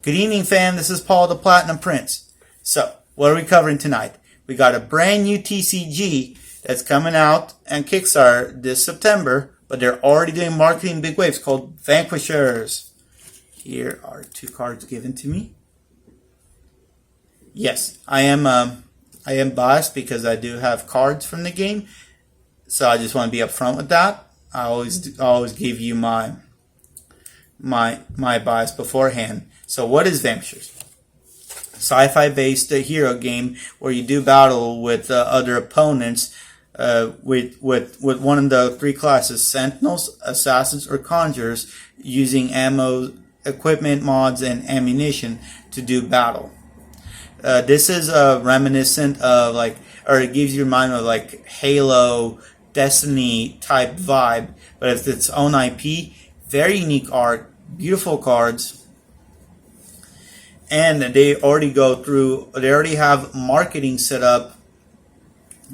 Good evening, fam. This is Paul the Platinum Prince. So, what are we covering tonight? We got a brand new TCG that's coming out on Kickstarter this September, but they're already doing marketing big waves called Vanquishers. Here are 2 cards given to me. Yes, I am biased because I do have cards from the game, so I just want to be upfront with that. I always give you my bias beforehand. So what is Vanquishers? Sci-fi based hero game where you do battle with other opponents with one of the 3 classes: Sentinels, Assassins, or Conjurers, using ammo, equipment, mods, and ammunition to do battle. This is reminiscent of it gives you a mind of like Halo, Destiny type vibe, but it's its own IP. Very unique art, beautiful cards. And they already have marketing set up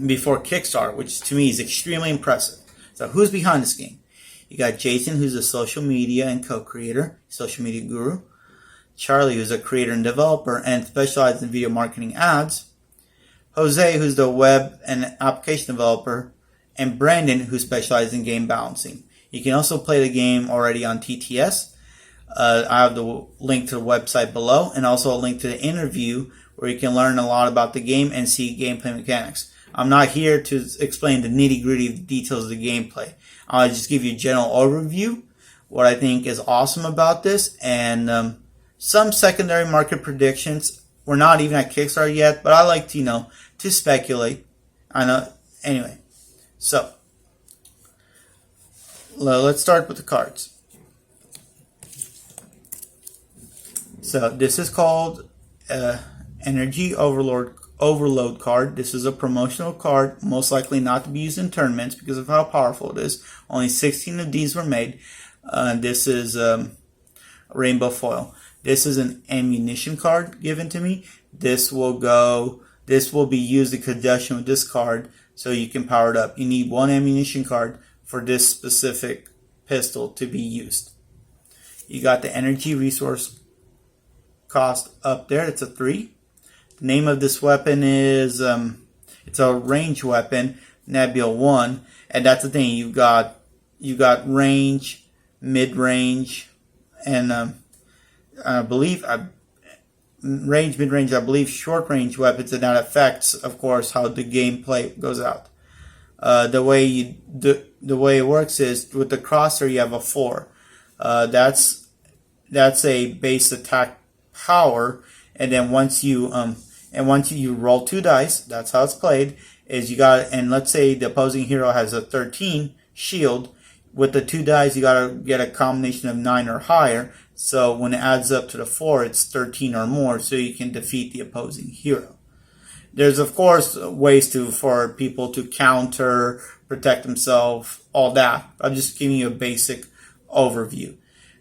before Kickstarter, which to me is extremely impressive. So who's behind this game? You got Jason, who's a social media and co-creator, social media guru. Charlie, who's a creator and developer and specializes in video marketing ads. Jose, who's the web and application developer. And Brandon, who specializes in game balancing. You can also play the game already on TTS. I have the link to the website below, and also a link to the interview where you can learn a lot about the game and see gameplay mechanics. I'm not here to explain the nitty-gritty details of the gameplay. I'll just give you a general overview, what I think is awesome about this, and some secondary market predictions. We're not even at Kickstarter yet, but I like to, to speculate. I know. Anyway, so let's start with the cards. So this is called Energy Overload card. This is a promotional card, most likely not to be used in tournaments because of how powerful it is. Only 16 of these were made. This is rainbow foil. This is an ammunition card given to me. This will be used in conjunction with this card so you can power it up. You need 1 ammunition card for this specific pistol to be used. You got the energy resource cost up there. It's a 3. The name of this weapon is it's a range weapon, Nebula 1, and that's the thing. You got range, mid range, and I believe range, mid range. I believe short range weapons, and that affects, of course, how the gameplay goes out. The way it works is with the crosser you have a 4. That's a base attack power, and then once you roll 2 dice, that's how it's played, is you got, and let's say the opposing hero has a 13 shield. With the 2 dice you gotta get a combination of 9 or higher, so when it adds up to the 4 it's 13 or more, so you can defeat the opposing hero. There's of course ways for people to counter, protect themselves, all that. I'm just giving you a basic overview.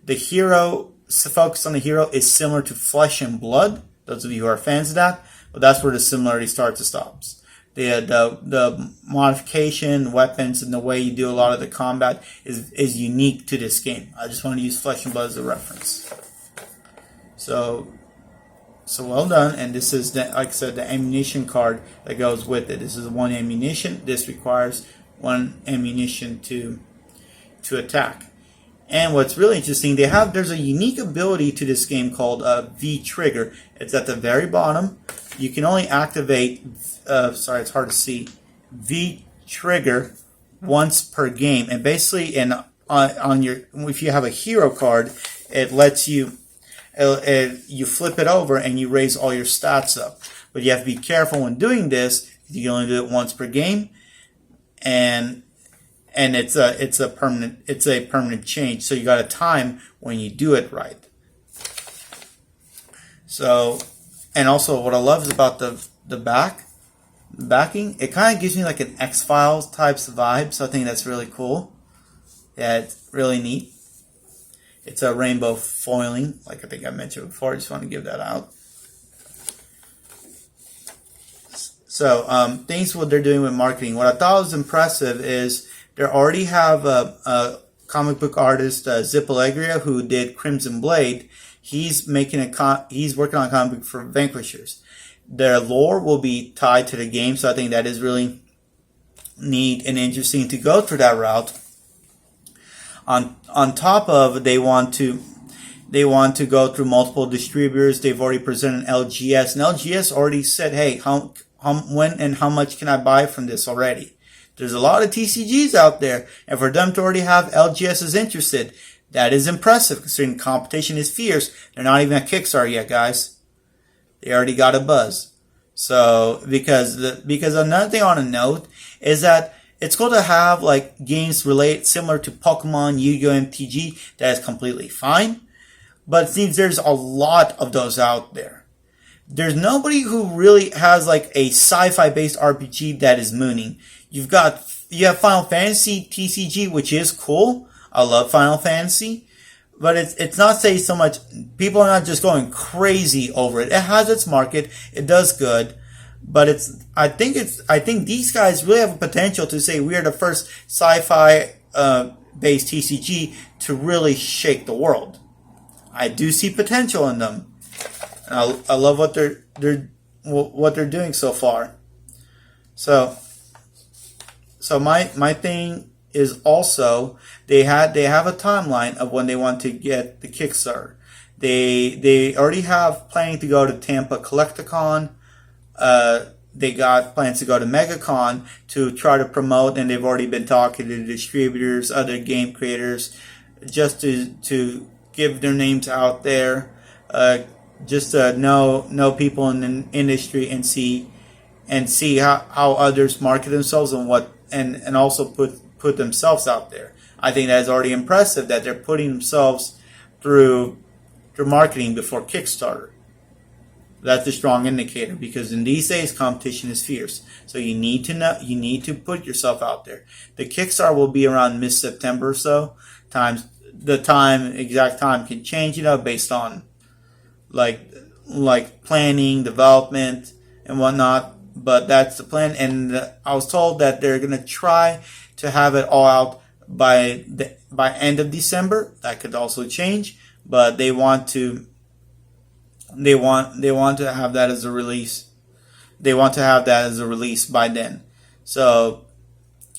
The hero, focus on the hero, is similar to Flesh and Blood, those of you who are fans of that, but that's where the similarity starts and stops. The modification, weapons, and the way you do a lot of the combat is unique to this game. I just want to use Flesh and Blood as a reference. So well done, and this is, like I said, the ammunition card that goes with it. This is 1 ammunition. This requires 1 ammunition to attack. And what's really interesting, there's a unique ability to this game called V-Trigger. It's at the very bottom. You can only activate, it's hard to see, V-Trigger once per game. And basically, if you have a hero card, it lets you, you flip it over and you raise all your stats up. But you have to be careful when doing this. You can only do it once per game, and it's a permanent change. So you got to time when you do it right. So, and also what I love is about the backing. It kind of gives me like an X-Files types vibe. So I think that's really cool. Yeah, it's really neat. It's a rainbow foiling, like I think I mentioned before. I just want to give that out. So things what they're doing with marketing. What I thought was impressive is they already have a comic book artist, Zip Allegria, who did Crimson Blade. He's he's working on a comic book for Vanquishers. Their lore will be tied to the game, so I think that is really neat and interesting to go through that route. On top of, they want to go through multiple distributors. They've already presented LGS, and LGS already said, hey, when and how much can I buy from this already? There's a lot of TCGs out there, and for them to already have LGS is interested, that is impressive considering competition is fierce. They're not even at Kickstarter yet, guys. They already got a buzz. So because another thing I want to note is that it's cool to have like games relate similar to Pokemon, Yu-Gi-Oh, MTG. That is completely fine. But it seems there's a lot of those out there. There's nobody who really has like a sci-fi based RPG that is mooning. You have Final Fantasy TCG, which is cool. I love Final Fantasy. But it's not say so much, people are not just going crazy over it. It has its market. It does good. But I think these guys really have a potential to say we are the first sci-fi based TCG to really shake the world. I do see potential in them. And I love what they're doing so far. So my thing is also they have a timeline of when they want to get the Kickstarter. They already have planning to go to Tampa Collecticon. They got plans to go to MegaCon to try to promote, and they've already been talking to distributors, other game creators, just to give their names out there, just to know people in the industry and see how others market themselves and also put themselves out there. I think that is already impressive that they're putting themselves through marketing before Kickstarter. That's a strong indicator because in these days competition is fierce. So you need to put yourself out there. The Kickstarter will be around mid-September or so. Exact time can change, based on like planning, development, and whatnot. But that's the plan. And I was told that they're gonna try to have it all out by end of December. That could also change, but they want to have that as a release. They want to have that as a release by then. So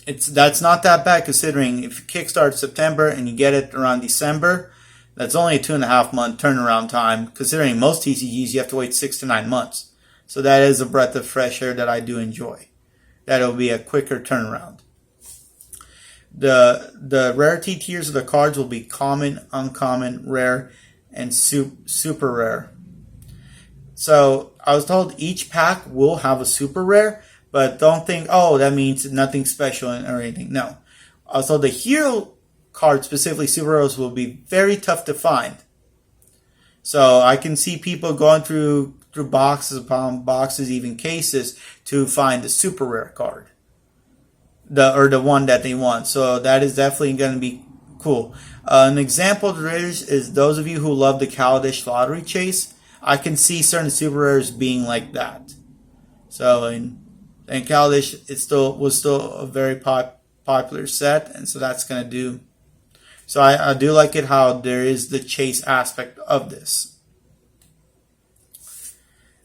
that's not that bad considering if you kickstart September and you get it around December, that's only a 2.5 month turnaround time. Considering most TCGs you have to wait 6 to 9 months. So that is a breath of fresh air that I do enjoy. That'll be a quicker turnaround. The rarity tiers of the cards will be common, uncommon, rare, and super rare. So I was told each pack will have a super rare, but don't think, oh, that means nothing special or anything. No. I was told the hero cards, specifically super rares, will be very tough to find. So I can see people going through boxes upon boxes, even cases, to find the super rare card. The one that they want. So that is definitely going to be cool. An example of the rares is those of you who love the Kaladesh lottery chase. I can see certain super rares being like that. So and Kaladesh was still a very popular set, and so that's going to do. So I do like it how there is the chase aspect of this.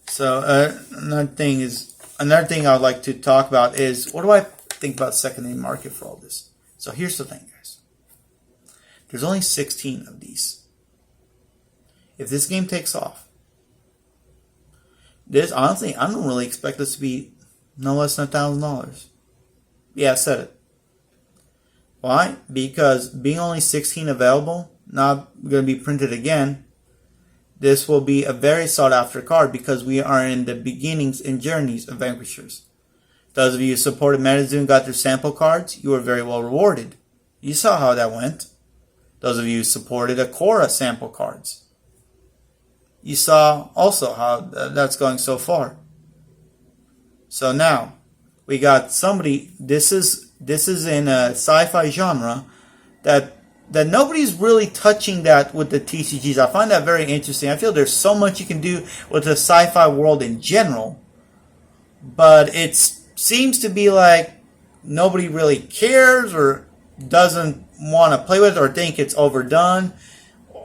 So another thing I would like to talk about is what do I think about secondary market for all this? So here's the thing, guys. There's only 16 of these. If this game takes off, honestly, I don't really expect this to be no less than $1,000. Yeah, I said it. Why? Because being only 16 available, not going to be printed again, this will be a very sought after card because we are in the beginnings and journeys of Vanquishers. Those of you who supported MetaZoo and got their sample cards, you were very well rewarded. You saw how that went. Those of you who supported Akora sample cards, you saw also how that's going so far. So now we got somebody. This is in a sci-fi genre that nobody's really touching that with the TCGs. I find that very interesting. I feel there's so much you can do with the sci-fi world in general, but it seems to be like nobody really cares or doesn't want to play with it or think it's overdone.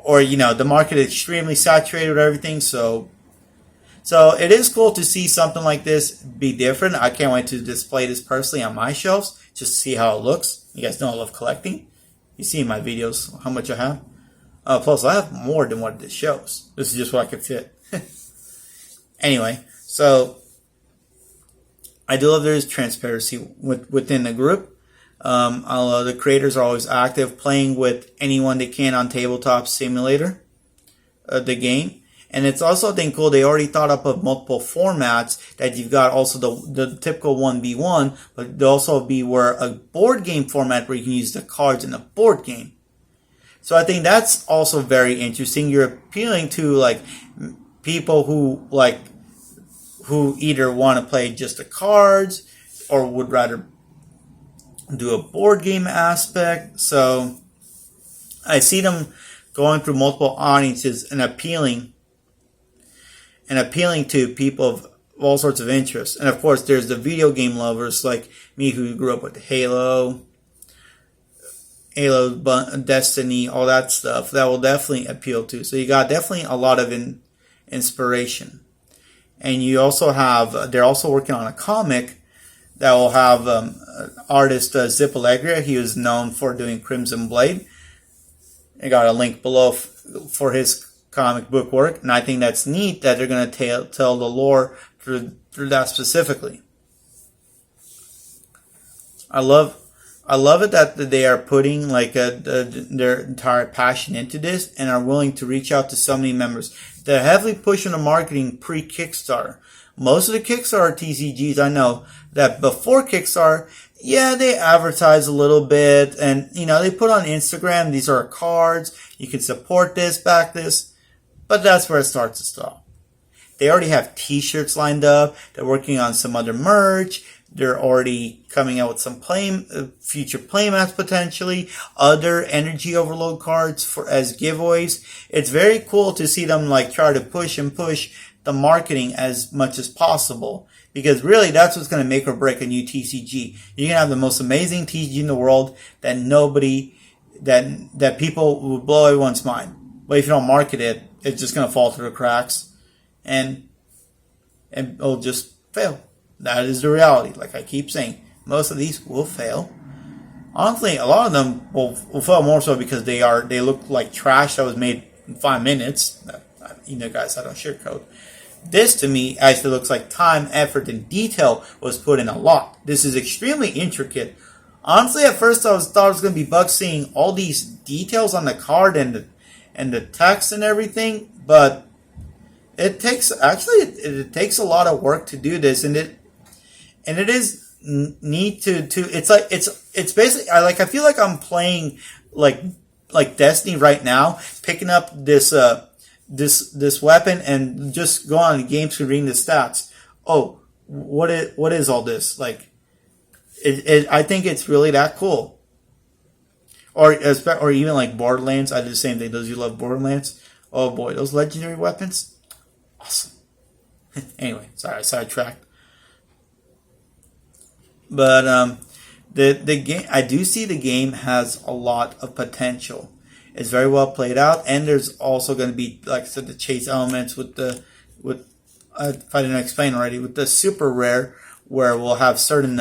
or the market is extremely saturated with everything. So it is cool to see something like this be different. I can't wait to display this personally on my shelves just to see how it looks. You guys know I love collecting. You see in my videos how much I have. Plus, I have more than what this shows. This is just what I could fit. Anyway, so I do love there's transparency within the group. The creators are always active, playing with anyone they can on Tabletop Simulator, the game. And it's also, I think, cool. They already thought up of multiple formats that you've got also the typical 1v1, but there'll also be where a board game format where you can use the cards in a board game. So I think that's also very interesting. You're appealing to like people who either want to play just the cards or would rather do a board game aspect. So I see them going through multiple audiences and appealing to people of all sorts of interests. And of course, there's the video game lovers like me who grew up with Halo, Destiny, all that stuff. That will definitely appeal to. So you got definitely a lot of inspiration. And you also have, they're also working on a comic that will have artist Zip Allegria. He was known for doing Crimson Blade. I got a link below for his comic book work, and I think that's neat that they're going to tell the lore through that specifically. I love it that they are putting like their entire passion into this and are willing to reach out to so many members. They're heavily pushing the marketing pre-Kickstarter. Most of the Kickstarter TCGs, I know that before Kickstarter, yeah, they advertise a little bit, and they put on Instagram, these are cards, you can support this, back this. But that's where it starts to stop. They already have t-shirts lined up. They're working on some other merch. They're already coming out with some future playmats potentially. Other energy overload cards as giveaways. It's very cool to see them try to push the marketing as much as possible. Because really that's what's going to make or break a new TCG. You can have the most amazing TCG in the world that that people will blow everyone's mind. But if you don't market it, it's just going to fall through the cracks and it'll just fail. That is the reality. Like I keep saying, most of these will fail. Honestly, a lot of them will fail more so because they look like trash that was made in 5 minutes. Guys, I don't sugarcoat. This to me actually looks like time, effort, and detail was put in a lot. This is extremely intricate. Honestly, at first I thought it was going to be bugs seeing all these details on the card and the text and everything, but it takes a lot of work to do this, and it is neat to it's basically I feel like I'm playing like Destiny right now, picking up this weapon and just go on the game screen reading the stats. Oh, what is all this? I think it's really that cool. Or even like Borderlands. I do the same thing. Those of you love Borderlands. Oh boy, those legendary weapons. Awesome. Anyway, sorry, I sidetracked. But the game, I do see the game has a lot of potential. It's very well played out, and there's also going to be, like I said, the chase elements with if I didn't explain already, with the super rare, where we'll have certain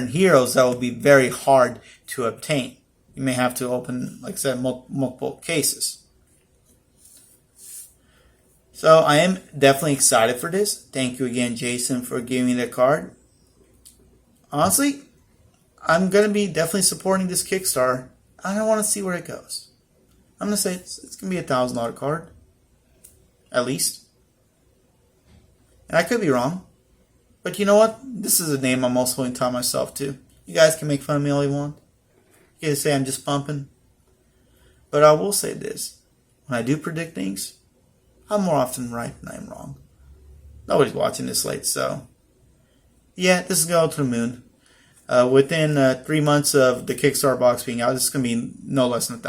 heroes that will be very hard to obtain. You may have to open, like I said, multiple cases. So I am definitely excited for this. Thank you again, Jason, for giving me the card. Honestly, I'm going to be definitely supporting this Kickstarter. I want to see where it goes. I'm going to say it's going to be $1,000 card. At least. And I could be wrong. But you know what? This is a name I'm also going to tie myself to. You guys can make fun of me all you want. You guys say I'm just pumping. But I will say this. When I do predict things, I'm more often right than I'm wrong. Nobody's watching this late, so... yeah, this is going to the moon. Within 3 months of the Kickstarter box being out, this is going to be no less than $1,000.